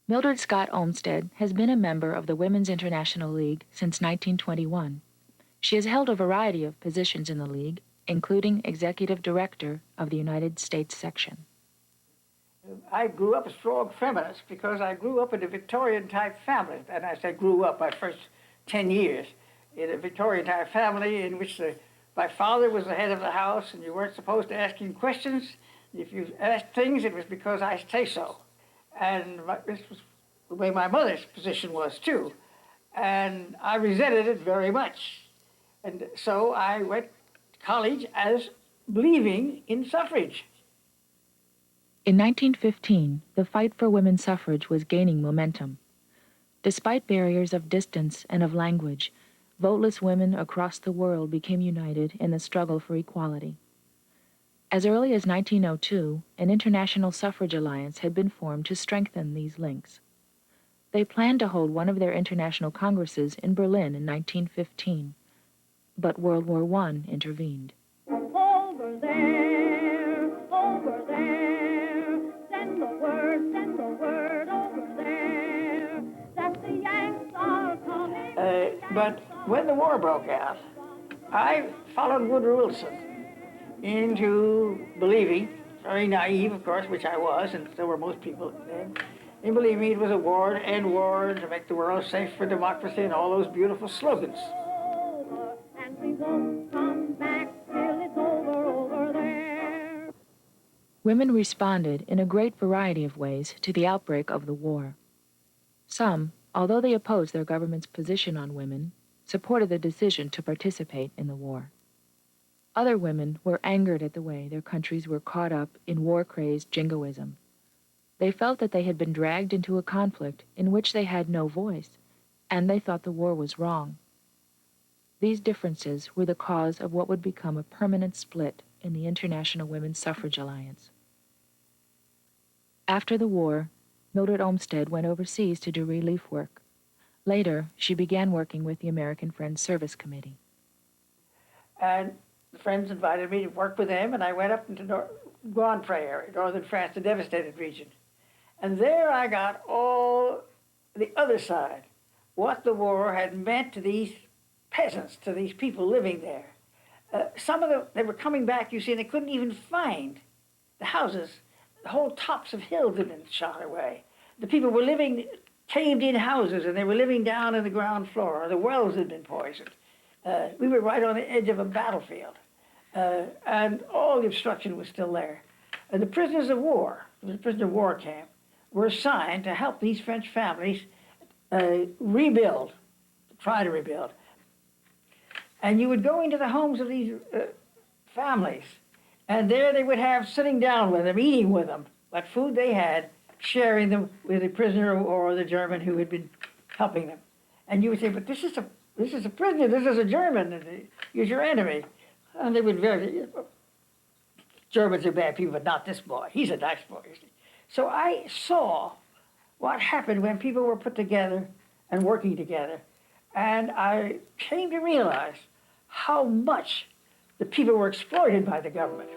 Mildred Scott Olmsted has been a member of the Women's International League since 1921. She has held a variety of positions in the League, including Executive Director of the United States section. I grew up a strong feminist because I grew up in a Victorian-type family. And I say grew up, my first 10 years, in a Victorian-type family in which my father was the head of the house and you weren't supposed to ask him questions. If you asked things, it was because I say so. And this was the way my mother's position was, too. And I resented it very much. And so I went to college as believing in suffrage. In 1915, the fight for women's suffrage was gaining momentum. Despite barriers of distance and of language, voteless women across the world became united in the struggle for equality. As early as 1902, an international suffrage alliance had been formed to strengthen these links. They planned to hold one of their international congresses in Berlin in 1915, but World War I intervened. Over there, send the word over there, that the Yanks are coming. But when the war broke out, I followed Woodrow Wilson into believing, very naive, of course, which I was, and so were most people then, in believing it was a war to end war, to make the world safe for democracy, and all those beautiful slogans. And we won't come back till it's over there. Women responded in a great variety of ways to the outbreak of the war. Some, although they opposed their government's position on women, supported the decision to participate in the war. Other women were angered at the way their countries were caught up in war-crazed jingoism. They felt that they had been dragged into a conflict in which they had no voice, and they thought the war was wrong. These differences were the cause of what would become a permanent split in the International Women's Suffrage Alliance. After the war, Mildred Olmsted went overseas to do relief work. Later, she began working with the American Friends Service Committee. And the Friends invited me to work with them, and I went up into Grand-Pré area, northern France, the devastated region. And there I got all the other side, what the war had meant to these peasants, to these people living there. Some of them, they were coming back, you see, and they couldn't even find the houses. The whole tops of hills had been shot away. The people were living caved-in houses, and they were living down in the ground floor. The wells had been poisoned. We were right on the edge of a battlefield, and all the obstruction was still there. The prisoners of war, the prisoner of war camp, were assigned to help these French families rebuild, try to rebuild. And you would go into the homes of these families, and there they would have sitting down with them, eating with them, what food they had, sharing them with the prisoner or the German who had been helping them. And you would say, but this is a prisoner, this is a German, he's your enemy. And they would very, Germans are bad people, but not this boy. He's a nice boy, you see. So I saw what happened when people were put together and working together. And I came to realize how much the people were exploited by the government.